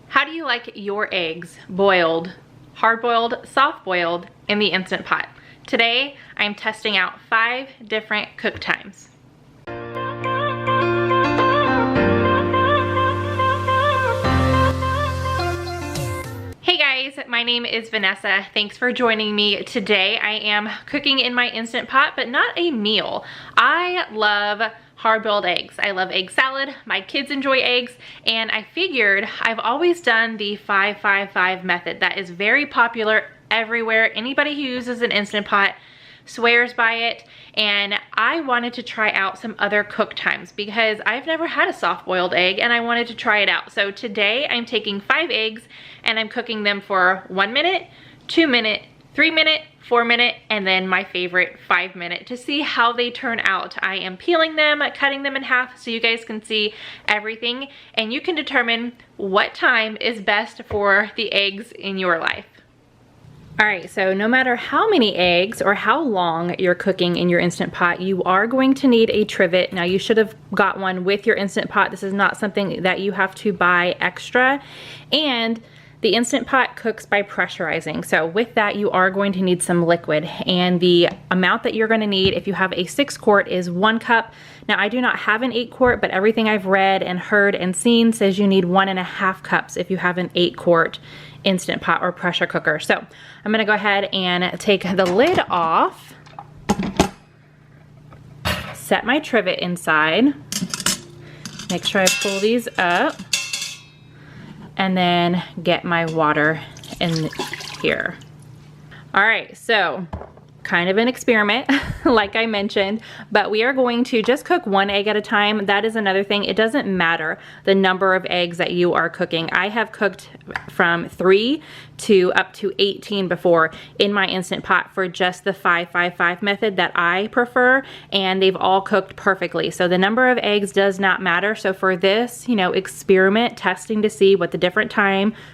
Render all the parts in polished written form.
How do you like your eggs boiled, hard-boiled, soft-boiled in the Instant Pot? Today, I'm testing out 5 different cook times. Hey guys, my name is Vanessa. Thanks for joining me today. I am cooking in my Instant Pot, but not a meal. I love hard-boiled eggs. I love egg salad. My kids enjoy eggs, and I figured I've always done the 5-5-5 method. That is very popular everywhere. Anybody who uses an Instant Pot swears by it, and I wanted to try out some other cook times because I've never had a soft-boiled egg and I wanted to try it out. So today I'm taking 5 eggs and I'm cooking them for 1 minute, 2 minute, 3 minute, 4 minute, and then my favorite 5 minute to see how they turn out. I am peeling them, cutting them in half so you guys can see everything, and you can determine what time is best for the eggs in your life. All right, so no matter how many eggs or how long you're cooking in your Instant Pot, you are going to need a trivet. Now, you should have got one with your Instant Pot. This is not something that you have to buy extra. And the Instant Pot cooks by pressurizing. So with that, you are going to need some liquid. And the amount that you're gonna need if you have a 6 quart is 1 cup. Now, I do not have an 8 quart, but everything I've read and heard and seen says you need 1.5 cups if you have an 8 quart Instant Pot or pressure cooker. So I'm gonna go ahead and take the lid off, set my trivet inside, make sure I pull these up, and then get my water in here. All right, so kind of an experiment, like I mentioned, but we are going to just cook 1 egg at a time. That is another thing. It doesn't matter the number of eggs that you are cooking. I have cooked from 3 to up to 18 before in my Instant Pot for just the 5-5-5 method that I prefer, and they've all cooked perfectly. So the number of eggs does not matter. So for this, experiment testing to see what the different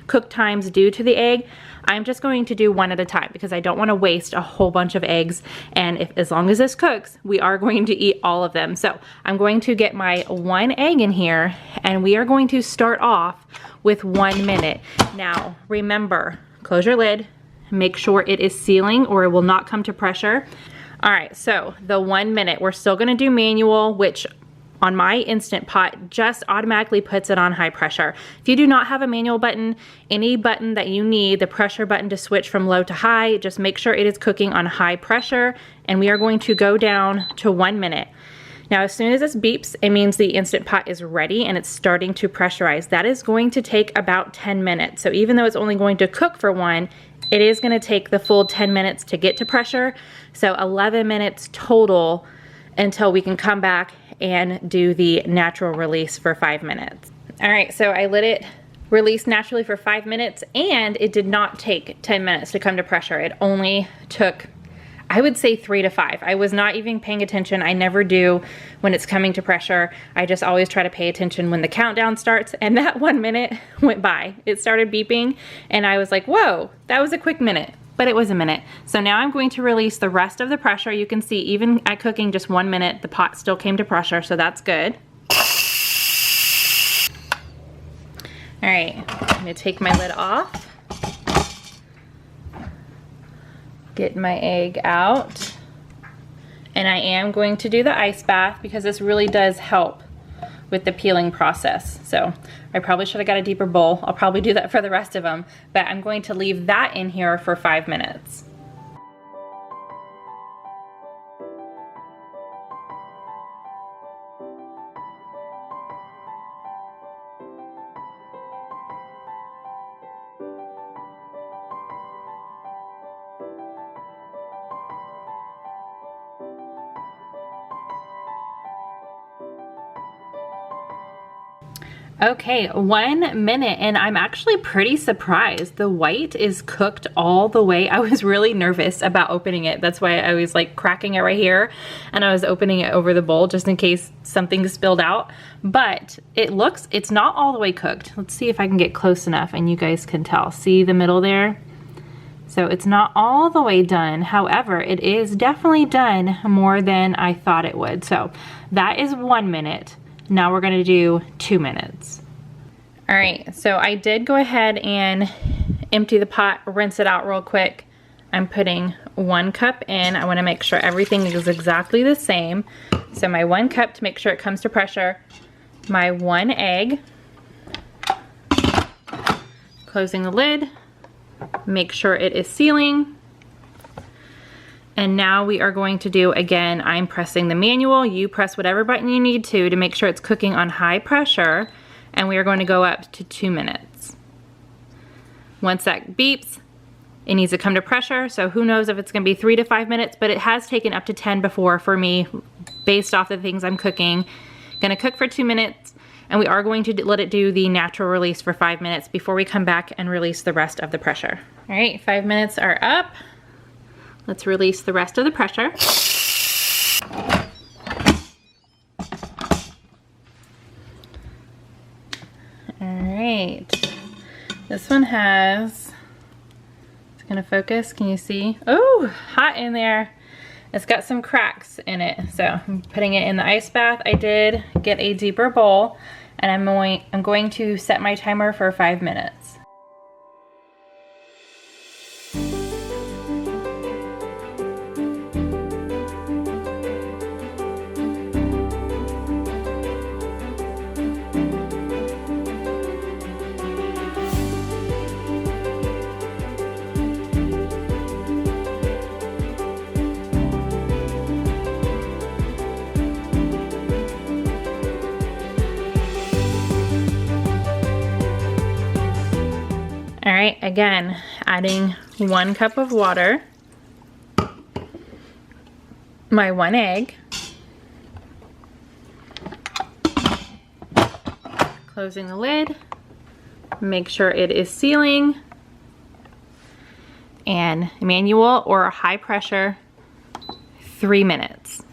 cook times do to the egg, I'm just going to do 1 at a time because I don't want to waste a whole bunch of eggs, and as long as this cooks, we are going to eat all of them. So I'm going to get my 1 egg in here, and we are going to start off with 1 minute. Now remember, close your lid, make sure it is sealing or it will not come to pressure. All right, so the 1 minute, we're still gonna do manual, which on my Instant Pot just automatically puts it on high pressure. If you do not have a manual button, any button that you need, the pressure button to switch from low to high, just make sure it is cooking on high pressure, and we are going to go down to 1 minute. Now, as soon as this beeps, it means the Instant Pot is ready and it's starting to pressurize. That is going to take about 10 minutes. So even though it's only going to cook for 1, it is gonna take the full 10 minutes to get to pressure. So 11 minutes total until we can come back and do the natural release for 5 minutes. All right, so I let it release naturally for 5 minutes, and it did not take 10 minutes to come to pressure. It only took, I would say, 3 to 5. I was not even paying attention. I never do when it's coming to pressure. I just always try to pay attention when the countdown starts, and that 1 minute went by. It started beeping, and I was like, whoa, that was a quick minute. But it was a minute. So now I'm going to release the rest of the pressure. You can see even at cooking just 1 minute, the pot still came to pressure, so that's good. All right, I'm gonna take my lid off, get my egg out, and I am going to do the ice bath because this really does help with the peeling process. So I probably should have got a deeper bowl. I'll probably do that for the rest of them, but I'm going to leave that in here for 5 minutes. Okay, 1 minute, and I'm actually pretty surprised. The white is cooked all the way. I was really nervous about opening it. That's why I was like cracking it right here, and I was opening it over the bowl just in case something spilled out. But it's not all the way cooked. Let's see if I can get close enough and you guys can tell. See the middle there? So it's not all the way done. However, it is definitely done more than I thought it would. So that is 1 minute. Now we're gonna do 2 minutes. All right, so I did go ahead and empty the pot, rinse it out real quick. I'm putting 1 cup in. I want to make sure everything is exactly the same. So my 1 cup to make sure it comes to pressure. My 1 egg. Closing the lid. Make sure it is sealing. And now we are going to do, again, I'm pressing the manual. You press whatever button you need to make sure it's cooking on high pressure. And we are going to go up to 2 minutes. Once that beeps, it needs to come to pressure, so who knows if it's gonna be 3 to 5 minutes, but it has taken up to 10 before for me, based off the things I'm cooking. Gonna cook for 2 minutes, and we are going to let it do the natural release for 5 minutes before we come back and release the rest of the pressure. All right, 5 minutes are up. Let's release the rest of the pressure. All right, this one has, gonna focus, can you see? Oh, hot in there. It's got some cracks in it, so I'm putting it in the ice bath. I did get a deeper bowl, and I'm going to set my timer for 5 minutes. All right, again, adding 1 cup of water, my 1 egg, closing the lid, make sure it is sealing, and manual or high pressure, 3 minutes.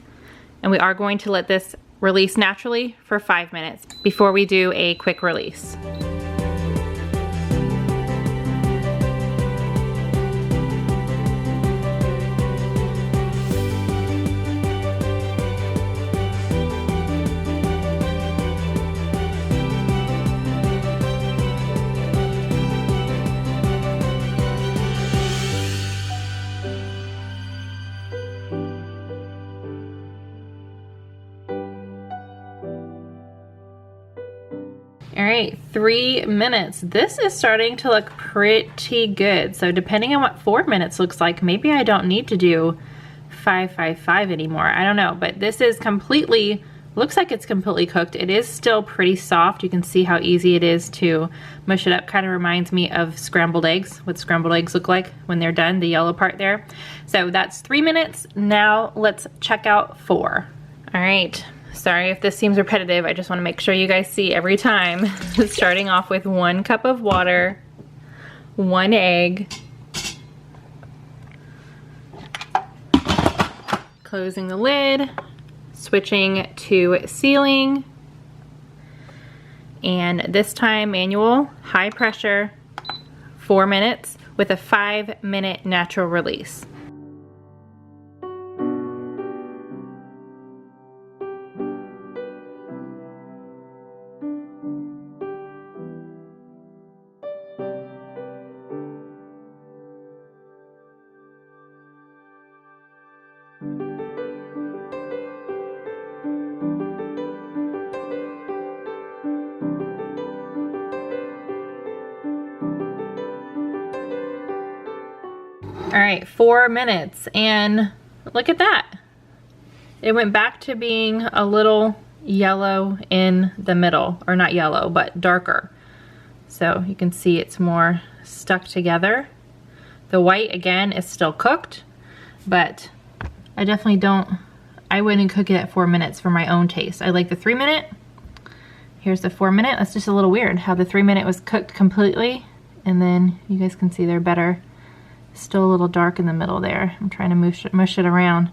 And we are going to let this release naturally for 5 minutes before we do a quick release. All right, 3 minutes. This is starting to look pretty good. So depending on what 4 minutes looks like, maybe I don't need to do 555 anymore. I don't know, but this is completely, looks like it's completely cooked. It is still pretty soft. You can see how easy it is to mush it up. Kind of reminds me of scrambled eggs, what scrambled eggs look like when they're done, the yellow part there. So that's 3 minutes. Now let's check out 4. All right. Sorry if this seems repetitive, I just want to make sure you guys see every time. Starting off with 1 cup of water, 1 egg, closing the lid, switching to sealing, and this time manual, high pressure, 4 minutes with a 5-minute natural release. All right, 4 minutes, and look at that. It went back to being a little yellow in the middle, or not yellow, but darker. So you can see it's more stuck together. The white, again, is still cooked, but I definitely I wouldn't cook it at 4 minutes for my own taste. I like the 3 minute. Here's the 4 minute. That's just a little weird how the 3 minute was cooked completely, and then you guys can see they're better. Still a little dark in the middle there. I'm trying to mush it around.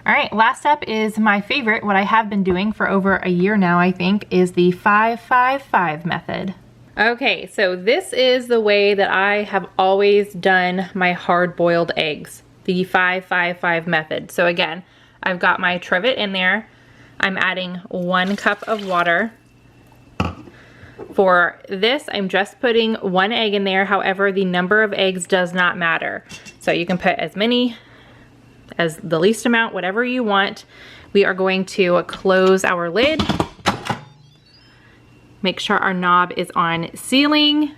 All right, last up is my favorite, what I have been doing for over a year now, I think, is the 555 method. Okay, so this is the way that I have always done my hard-boiled eggs, the 555 method. So again, I've got my trivet in there. I'm adding 1 cup of water. For this, I'm just putting 1 egg in there. However, the number of eggs does not matter. So you can put as many as the least amount, whatever you want. We are going to close our lid. Make sure our knob is on sealing.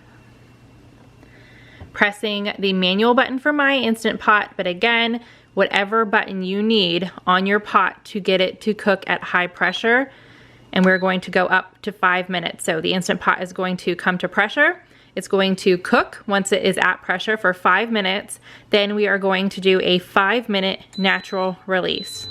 Pressing the manual button for my Instant Pot, but again, whatever button you need on your pot to get it to cook at high pressure. And we're going to go up to 5 minutes. So the Instant Pot is going to come to pressure. It's going to cook once it is at pressure for 5 minutes. Then we are going to do a 5-minute natural release.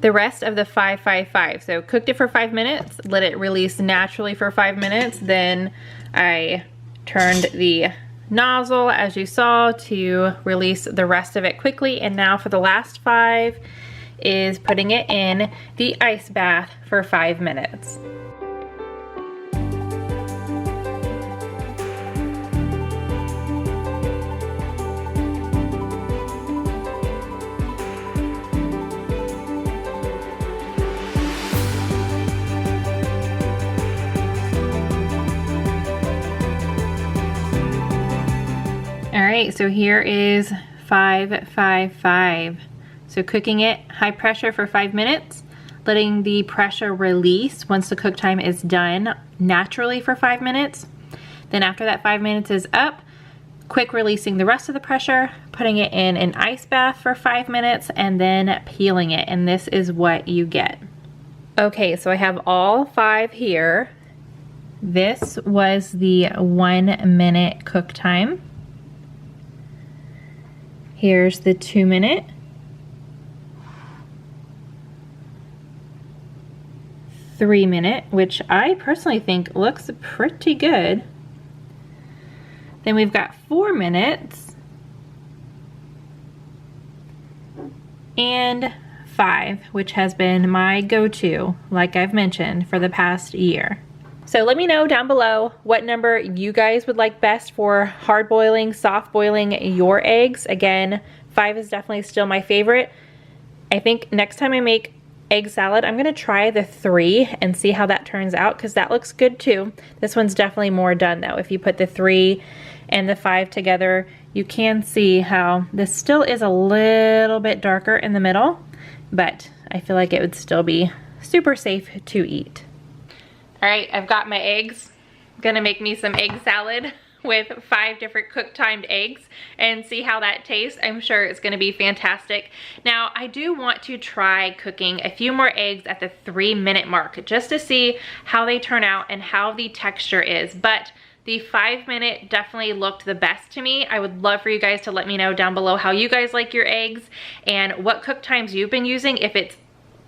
The rest of the 5-5-5. So cooked it for 5 minutes, let it release naturally for 5 minutes. Then I turned the nozzle, as you saw, to release the rest of it quickly. And now for the last 5 is putting it in the ice bath for 5 minutes. All right, so here is 5-5-5. So cooking it high pressure for 5 minutes, letting the pressure release once the cook time is done naturally for 5 minutes. Then after that 5 minutes is up, quick releasing the rest of the pressure, putting it in an ice bath for 5 minutes, and then peeling it. And this is what you get. Okay, so I have all 5 here. This was the 1 minute cook time. Here's the 2 minute. 3 minute, which I personally think looks pretty good. Then we've got 4 minutes. And 5, which has been my go-to, like I've mentioned, for the past year. So let me know down below what number you guys would like best for hard boiling, soft boiling your eggs. Again, 5 is definitely still my favorite. I think next time I make egg salad, I'm gonna try the 3 and see how that turns out, because that looks good too. This one's definitely more done though. If you put the 3 and the 5 together, you can see how this still is a little bit darker in the middle, but I feel like it would still be super safe to eat. All right, I've got my eggs. I'm gonna make me some egg salad with 5 different cook timed eggs and see how that tastes. I'm sure it's gonna be fantastic. Now, I do want to try cooking a few more eggs at the 3 minute mark just to see how they turn out and how the texture is. But the 5 minute definitely looked the best to me. I would love for you guys to let me know down below how you guys like your eggs and what cook times you've been using. If it's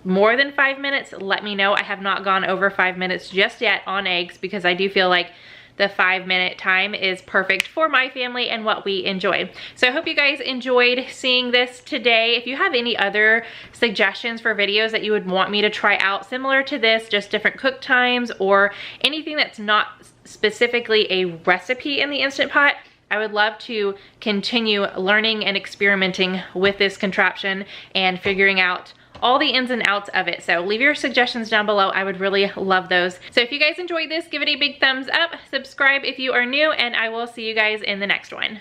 more than 5 minutes, let me know. I have not gone over 5 minutes just yet on eggs, because I do feel like the 5 minute time is perfect for my family and what we enjoy. So I hope you guys enjoyed seeing this today. If you have any other suggestions for videos that you would want me to try out similar to this, just different cook times or anything that's not specifically a recipe in the Instant Pot, I would love to continue learning and experimenting with this contraption and figuring out all the ins and outs of it. So leave your suggestions down below. I would really love those. So if you guys enjoyed this, give it a big thumbs up, subscribe if you are new, and I will see you guys in the next one.